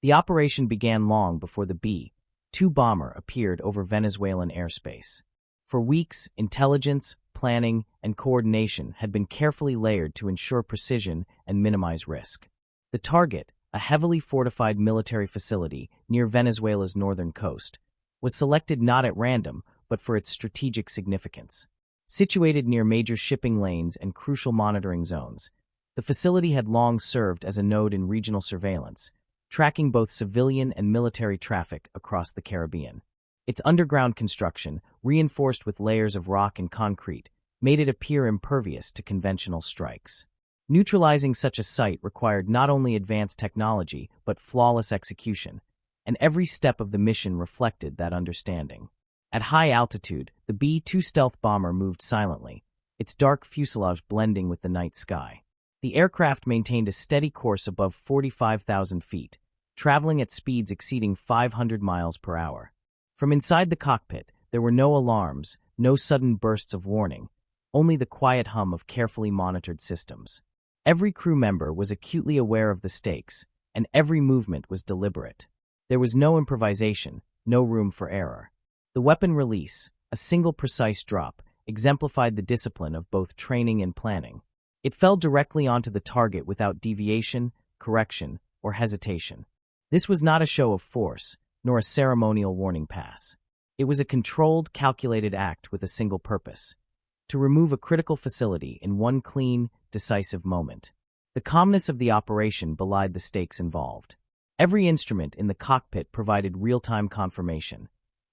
The operation began long before the B-2 bomber appeared over Venezuelan airspace. For weeks, intelligence, planning, and coordination had been carefully layered to ensure precision and minimize risk. The target, a heavily fortified military facility near Venezuela's northern coast, was selected not at random but for its strategic significance. Situated near major shipping lanes and crucial monitoring zones, the facility had long served as a node in regional surveillance, tracking both civilian and military traffic across the Caribbean. Its underground construction, reinforced with layers of rock and concrete, made it appear impervious to conventional strikes. Neutralizing such a site required not only advanced technology but flawless execution, and every step of the mission reflected that understanding. At high altitude, the B-2 stealth bomber moved silently, its dark fuselage blending with the night sky. The aircraft maintained a steady course above 45,000 feet, traveling at speeds exceeding 500 miles per hour. From inside the cockpit, there were no alarms, no sudden bursts of warning, only the quiet hum of carefully monitored systems. Every crew member was acutely aware of the stakes, and every movement was deliberate. There was no improvisation, no room for error. The weapon release, a single precise drop, exemplified the discipline of both training and planning. It fell directly onto the target without deviation, correction, or hesitation. This was not a show of force, nor a ceremonial warning pass. It was a controlled, calculated act with a single purpose: to remove a critical facility in one clean, decisive moment. The calmness of the operation belied the stakes involved. Every instrument in the cockpit provided real-time confirmation: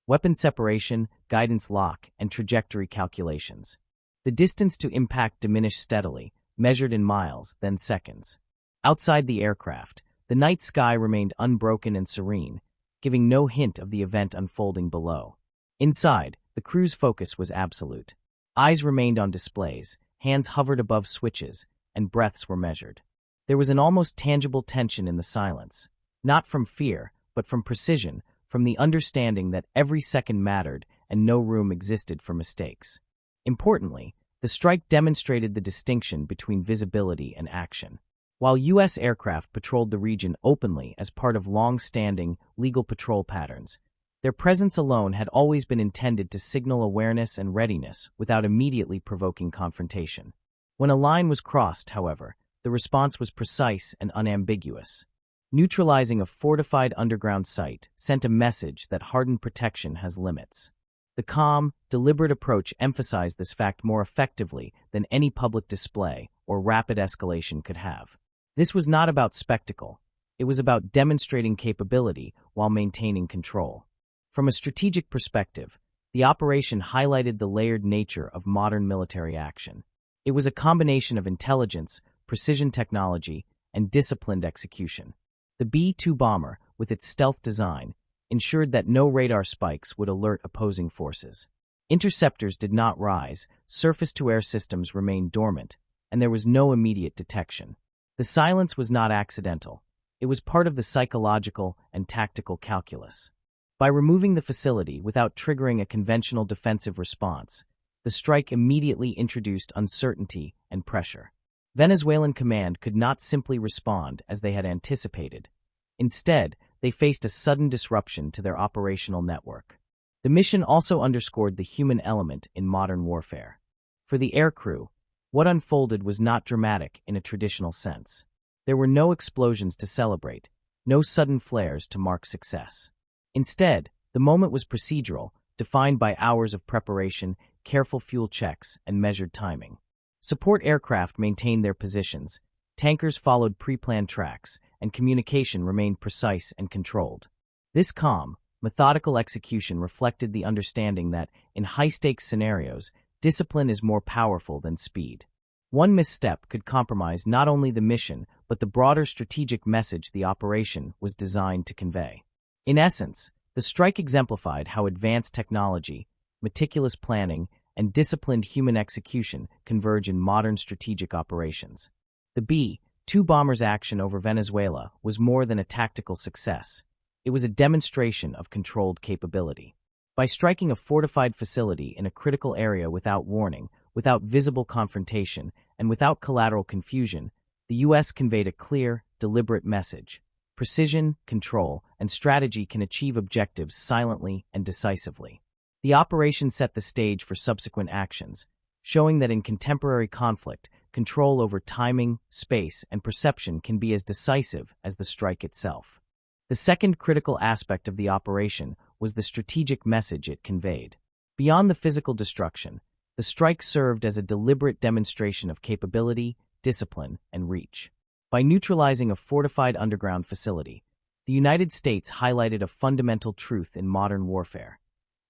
weapon separation, guidance lock, and trajectory calculations. The distance to impact diminished steadily, measured in miles, then seconds. Outside the aircraft, the night sky remained unbroken and serene, giving no hint of the event unfolding below. Inside, the crew's focus was absolute. Eyes remained on displays, hands hovered above switches, and breaths were measured. There was an almost tangible tension in the silence, not from fear, but from precision, from the understanding that every second mattered and no room existed for mistakes. Importantly, the strike demonstrated the distinction between visibility and action. While U.S. aircraft patrolled the region openly as part of long-standing legal patrol patterns, their presence alone had always been intended to signal awareness and readiness without immediately provoking confrontation. When a line was crossed, however, the response was precise and unambiguous. Neutralizing a fortified underground site sent a message that hardened protection has limits. The calm, deliberate approach emphasized this fact more effectively than any public display or rapid escalation could have. This was not about spectacle. It was about demonstrating capability while maintaining control. From a strategic perspective, the operation highlighted the layered nature of modern military action. It was a combination of intelligence, precision technology, and disciplined execution. The B-2 bomber, with its stealth design, ensured that no radar spikes would alert opposing forces. Interceptors did not rise, surface-to-air systems remained dormant, and there was no immediate detection. The silence was not accidental. It was part of the psychological and tactical calculus. By removing the facility without triggering a conventional defensive response, the strike immediately introduced uncertainty and pressure. Venezuelan command could not simply respond as they had anticipated. Instead, they faced a sudden disruption to their operational network. The mission also underscored the human element in modern warfare. For the aircrew, what unfolded was not dramatic in a traditional sense. There were no explosions to celebrate, no sudden flares to mark success. Instead, the moment was procedural, defined by hours of preparation, careful fuel checks, and measured timing. Support aircraft maintained their positions, tankers followed pre-planned tracks, and communication remained precise and controlled. This calm, methodical execution reflected the understanding that, in high-stakes scenarios, discipline is more powerful than speed. One misstep could compromise not only the mission, but the broader strategic message the operation was designed to convey. In essence, the strike exemplified how advanced technology, meticulous planning, and disciplined human execution converge in modern strategic operations. The B-2 bomber's action over Venezuela was more than a tactical success. It was a demonstration of controlled capability. By striking a fortified facility in a critical area without warning, without visible confrontation, and without collateral confusion, the U.S. conveyed a clear, deliberate message: precision, control, and strategy can achieve objectives silently and decisively. The operation set the stage for subsequent actions, showing that in contemporary conflict, control over timing, space, and perception can be as decisive as the strike itself. The second critical aspect of the operation was the strategic message it conveyed. Beyond the physical destruction, the strike served as a deliberate demonstration of capability, discipline, and reach. By neutralizing a fortified underground facility, the United States highlighted a fundamental truth in modern warfare.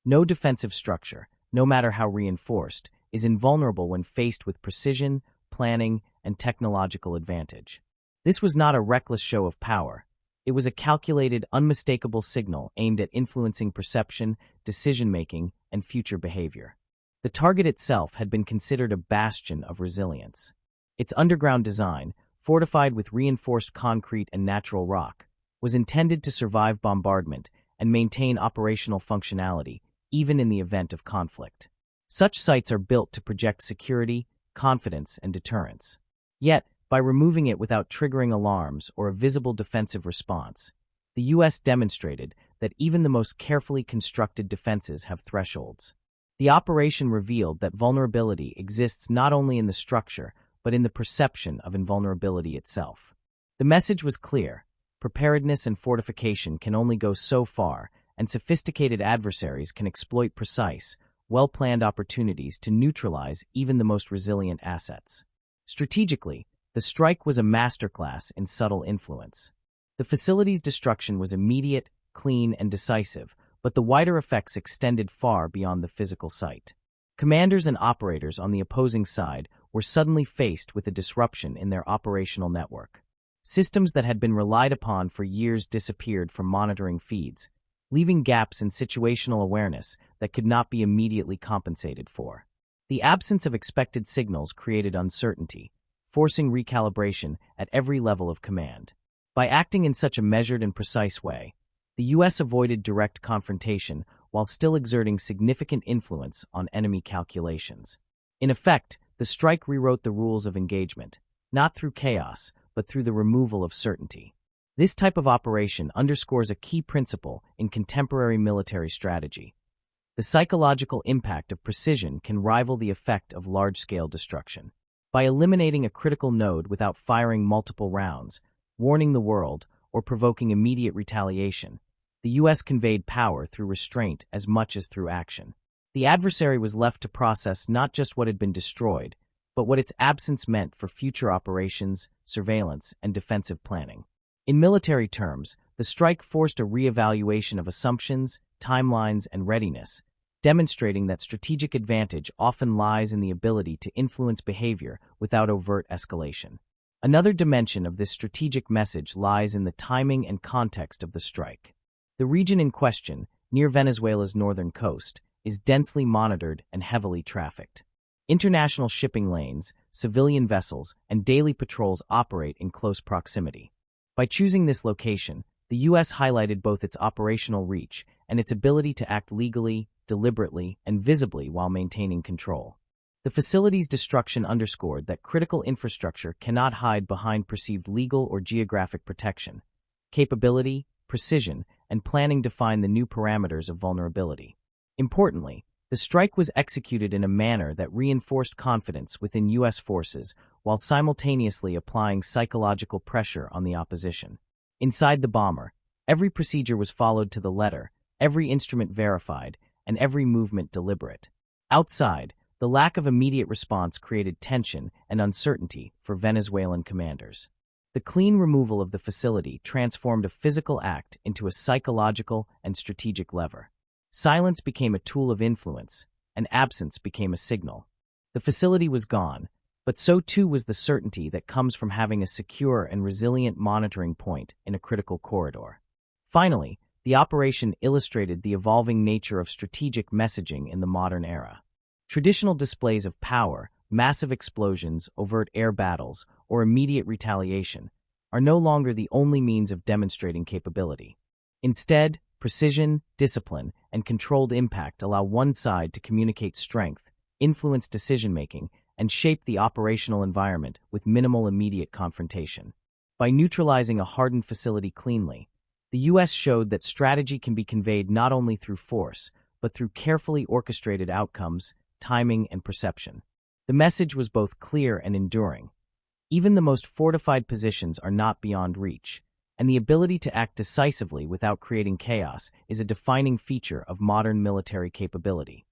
No defensive structure, no matter how reinforced, is invulnerable when faced with precision, planning, and technological advantage. This was not a reckless show of power. It was a calculated, unmistakable signal aimed at influencing perception, decision-making, and future behavior. The target itself had been considered a bastion of resilience. Its underground design, fortified with reinforced concrete and natural rock, was intended to survive bombardment and maintain operational functionality, even in the event of conflict. Such sites are built to project security, confidence, and deterrence. Yet, by removing it without triggering alarms or a visible defensive response, the U.S. demonstrated that even the most carefully constructed defenses have thresholds. The operation revealed that vulnerability exists not only in the structure, but in the perception of invulnerability itself. The message was clear: preparedness and fortification can only go so far, and sophisticated adversaries can exploit precise, well-planned opportunities to neutralize even the most resilient assets. Strategically, the strike was a masterclass in subtle influence. The facility's destruction was immediate, clean, and decisive, but the wider effects extended far beyond the physical site. Commanders and operators on the opposing side were suddenly faced with a disruption in their operational network. Systems that had been relied upon for years disappeared from monitoring feeds, leaving gaps in situational awareness that could not be immediately compensated for. The absence of expected signals created uncertainty, forcing recalibration at every level of command. By acting in such a measured and precise way, the U.S. avoided direct confrontation while still exerting significant influence on enemy calculations. In effect, the strike rewrote the rules of engagement, not through chaos, but through the removal of certainty. This type of operation underscores a key principle in contemporary military strategy. The psychological impact of precision can rival the effect of large-scale destruction. By eliminating a critical node without firing multiple rounds, warning the world, or provoking immediate retaliation, the U.S. conveyed power through restraint as much as through action. The adversary was left to process not just what had been destroyed, but what its absence meant for future operations, surveillance, and defensive planning. In military terms, the strike forced a re-evaluation of assumptions, timelines, and readiness, demonstrating that strategic advantage often lies in the ability to influence behavior without overt escalation. Another dimension of this strategic message lies in the timing and context of the strike. The region in question, near Venezuela's northern coast, is densely monitored and heavily trafficked. International shipping lanes, civilian vessels, and daily patrols operate in close proximity. By choosing this location, the U.S. highlighted both its operational reach and its ability to act legally, deliberately, and visibly while maintaining control. The facility's destruction underscored that critical infrastructure cannot hide behind perceived legal or geographic protection. Capability, precision, and planning define the new parameters of vulnerability. Importantly, the strike was executed in a manner that reinforced confidence within U.S. forces while simultaneously applying psychological pressure on the opposition. Inside the bomber, every procedure was followed to the letter, every instrument verified, and every movement deliberate. Outside, the lack of immediate response created tension and uncertainty for Venezuelan commanders. The clean removal of the facility transformed a physical act into a psychological and strategic lever. Silence became a tool of influence, and absence became a signal. The facility was gone, but so too was the certainty that comes from having a secure and resilient monitoring point in a critical corridor. Finally, the operation illustrated the evolving nature of strategic messaging in the modern era. Traditional displays of power, massive explosions, overt air battles, or immediate retaliation are no longer the only means of demonstrating capability. Instead, precision, discipline, and controlled impact allow one side to communicate strength, influence decision-making, and shape the operational environment with minimal immediate confrontation. By neutralizing a hardened facility cleanly, the U.S. showed that strategy can be conveyed not only through force, but through carefully orchestrated outcomes, timing, and perception. The message was both clear and enduring. Even the most fortified positions are not beyond reach, and the ability to act decisively without creating chaos is a defining feature of modern military capability.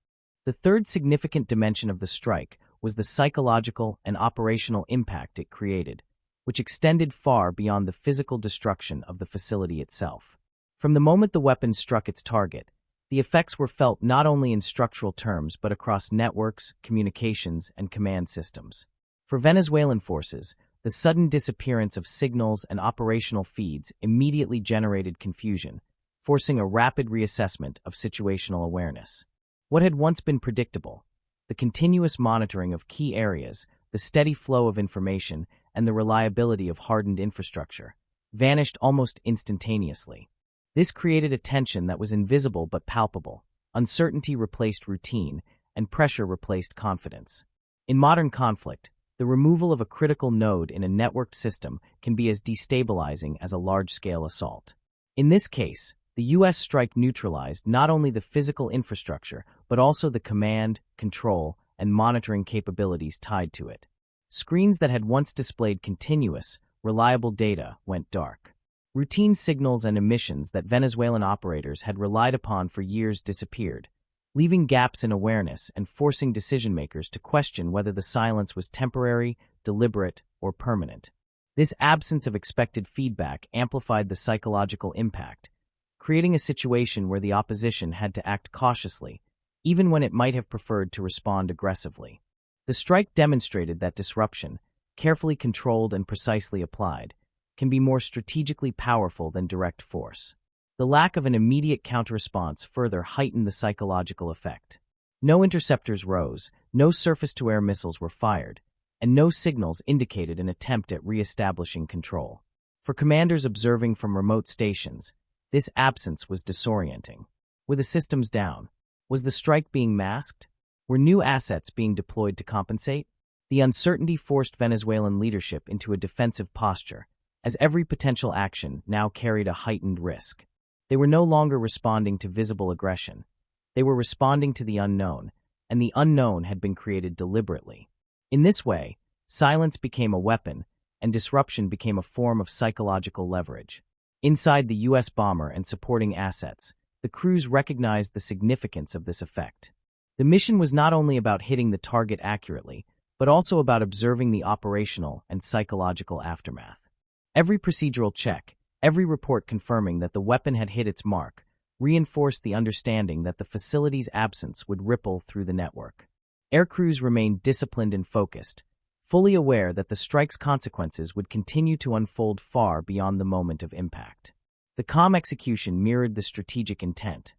The third significant dimension of the strike was the psychological and operational impact it created, which extended far beyond the physical destruction of the facility itself. From the moment the weapon struck its target, the effects were felt not only in structural terms but across networks, communications, and command systems. For Venezuelan forces, the sudden disappearance of signals and operational feeds immediately generated confusion, forcing a rapid reassessment of situational awareness. What had once been predictable, the continuous monitoring of key areas, the steady flow of information, and the reliability of hardened infrastructure, vanished almost instantaneously. This created a tension that was invisible but palpable. Uncertainty replaced routine, and pressure replaced confidence. In modern conflict, the removal of a critical node in a networked system can be as destabilizing as a large-scale assault. In this case, the U.S. strike neutralized not only the physical infrastructure, but also the command, control, and monitoring capabilities tied to it. Screens that had once displayed continuous, reliable data went dark. Routine signals and emissions that Venezuelan operators had relied upon for years disappeared, leaving gaps in awareness and forcing decision-makers to question whether the silence was temporary, deliberate, or permanent. This absence of expected feedback amplified the psychological impact, creating a situation where the opposition had to act cautiously, even when it might have preferred to respond aggressively. The strike demonstrated that disruption, carefully controlled and precisely applied, can be more strategically powerful than direct force. The lack of an immediate counterresponse further heightened the psychological effect. No interceptors rose, no surface-to-air missiles were fired, and no signals indicated an attempt at re-establishing control. For commanders observing from remote stations, this absence was disorienting. With the systems down, was the strike being masked? Were new assets being deployed to compensate? The uncertainty forced Venezuelan leadership into a defensive posture, as every potential action now carried a heightened risk. They were no longer responding to visible aggression. They were responding to the unknown, and the unknown had been created deliberately. In this way, silence became a weapon, and disruption became a form of psychological leverage. Inside the U.S. bomber and supporting assets, the crews recognized the significance of this effect. The mission was not only about hitting the target accurately, but also about observing the operational and psychological aftermath. Every procedural check, every report confirming that the weapon had hit its mark, reinforced the understanding that the facility's absence would ripple through the network. Air crews remained disciplined and focused, fully aware that the strike's consequences would continue to unfold far beyond the moment of impact. The calm execution mirrored the strategic intent.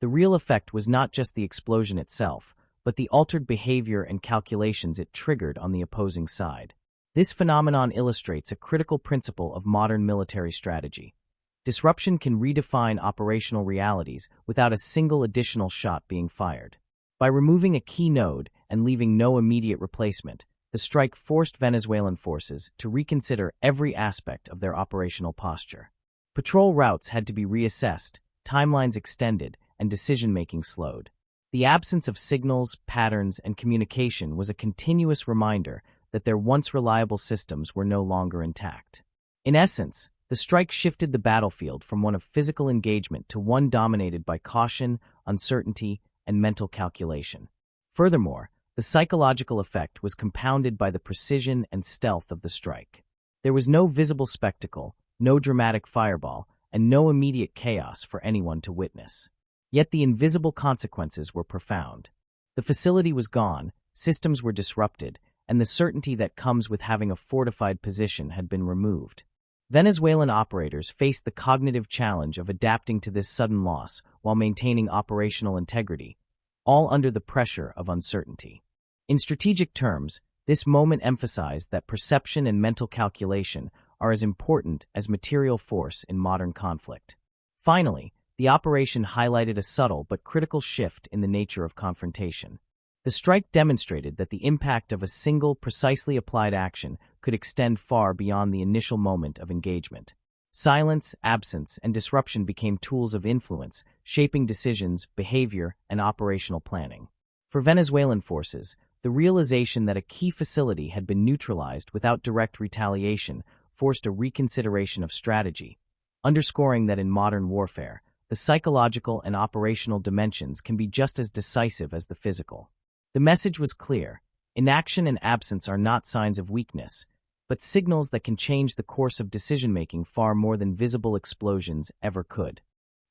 The real effect was not just the explosion itself, but the altered behavior and calculations it triggered on the opposing side. This phenomenon illustrates a critical principle of modern military strategy. Disruption can redefine operational realities without a single additional shot being fired. By removing a key node and leaving no immediate replacement, the strike forced Venezuelan forces to reconsider every aspect of their operational posture. Patrol routes had to be reassessed, timelines extended, and decision-making slowed. The absence of signals, patterns, and communication was a continuous reminder that their once reliable systems were no longer intact. In essence, the strike shifted the battlefield from one of physical engagement to one dominated by caution, uncertainty, and mental calculation. Furthermore, the psychological effect was compounded by the precision and stealth of the strike. There was no visible spectacle, no dramatic fireball, and no immediate chaos for anyone to witness. Yet the invisible consequences were profound. The facility was gone, systems were disrupted, and the certainty that comes with having a fortified position had been removed. Venezuelan operators faced the cognitive challenge of adapting to this sudden loss while maintaining operational integrity, all under the pressure of uncertainty. In strategic terms, this moment emphasized that perception and mental calculation are as important as material force in modern conflict. Finally, the operation highlighted a subtle but critical shift in the nature of confrontation. The strike demonstrated that the impact of a single, precisely applied action could extend far beyond the initial moment of engagement. Silence, absence, and disruption became tools of influence, shaping decisions, behavior, and operational planning. For Venezuelan forces, the realization that a key facility had been neutralized without direct retaliation forced a reconsideration of strategy, underscoring that in modern warfare, the psychological and operational dimensions can be just as decisive as the physical. The message was clear: inaction and absence are not signs of weakness, but signals that can change the course of decision-making far more than visible explosions ever could.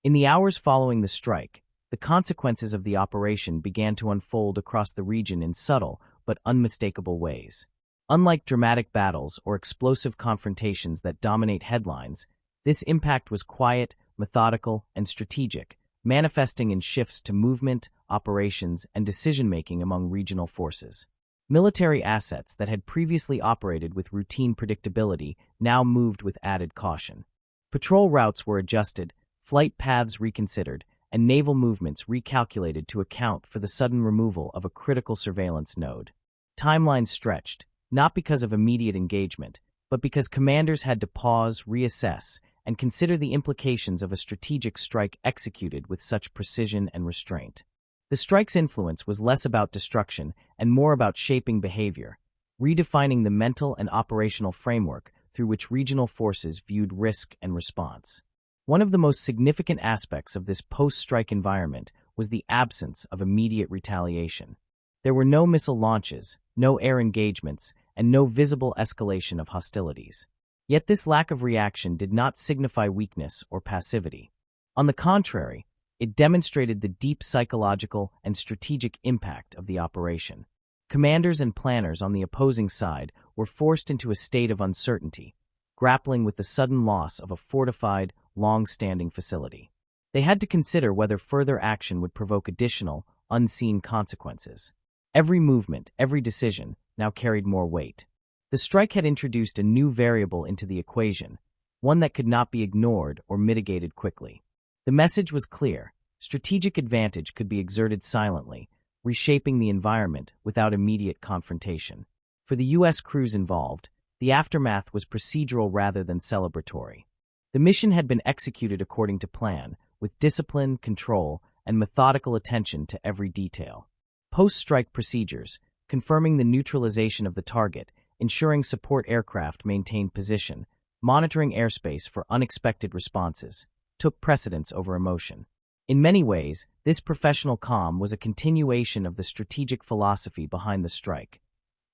In the hours following the strike, the consequences of the operation began to unfold across the region in subtle but unmistakable ways. Unlike dramatic battles or explosive confrontations that dominate headlines, this impact was quiet, methodical, and strategic, manifesting in shifts to movement, operations, and decision-making among regional forces. Military assets that had previously operated with routine predictability now moved with added caution. Patrol routes were adjusted, flight paths reconsidered, and naval movements recalculated to account for the sudden removal of a critical surveillance node. Timelines stretched, not because of immediate engagement, but because commanders had to pause, reassess, and consider the implications of a strategic strike executed with such precision and restraint. The strike's influence was less about destruction and more about shaping behavior, redefining the mental and operational framework through which regional forces viewed risk and response. One of the most significant aspects of this post-strike environment was the absence of immediate retaliation. There were no missile launches, no air engagements, and no visible escalation of hostilities. Yet this lack of reaction did not signify weakness or passivity. On the contrary, it demonstrated the deep psychological and strategic impact of the operation. Commanders and planners on the opposing side were forced into a state of uncertainty, grappling with the sudden loss of a fortified, long-standing facility. They had to consider whether further action would provoke additional, unseen consequences. Every movement, every decision, now carried more weight. The strike had introduced a new variable into the equation, one that could not be ignored or mitigated quickly. The message was clear: strategic advantage could be exerted silently, reshaping the environment without immediate confrontation. For the U.S. crews involved, the aftermath was procedural rather than celebratory. The mission had been executed according to plan, with discipline, control, and methodical attention to every detail. Post-strike procedures, confirming the neutralization of the target, ensuring support aircraft maintained position, monitoring airspace for unexpected responses, took precedence over emotion. In many ways, this professional calm was a continuation of the strategic philosophy behind the strike: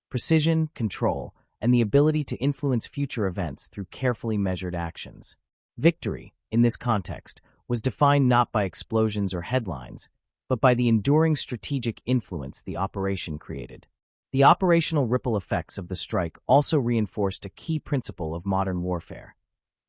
precision, control, and the ability to influence future events through carefully measured actions. Victory, in this context, was defined not by explosions or headlines, but by the enduring strategic influence the operation created. The operational ripple effects of the strike also reinforced a key principle of modern warfare.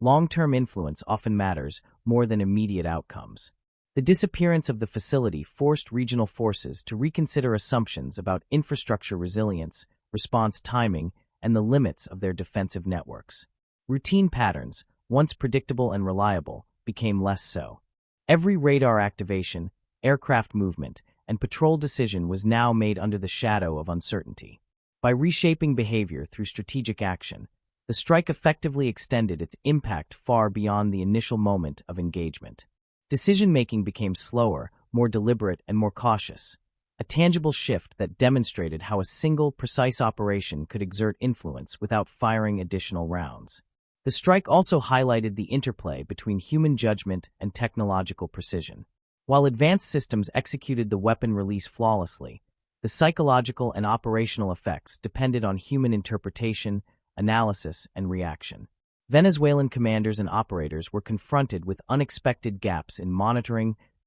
Long-term influence often matters more than immediate outcomes. The disappearance of the facility forced regional forces to reconsider assumptions about infrastructure resilience, response timing, and the limits of their defensive networks. Routine patterns, once predictable and reliable, became less so. Every radar activation, aircraft movement, and patrol decision was now made under the shadow of uncertainty. By reshaping behavior through strategic action, the strike effectively extended its impact far beyond the initial moment of engagement. Decision-making became slower, more deliberate, and more cautious, a tangible shift that demonstrated how a single, precise operation could exert influence without firing additional rounds. The strike also highlighted the interplay between human judgment and technological precision. While advanced systems executed the weapon release flawlessly, the psychological and operational effects depended on human interpretation, analysis, and reaction. Venezuelan commanders and operators were confronted with unexpected gaps in monitoring,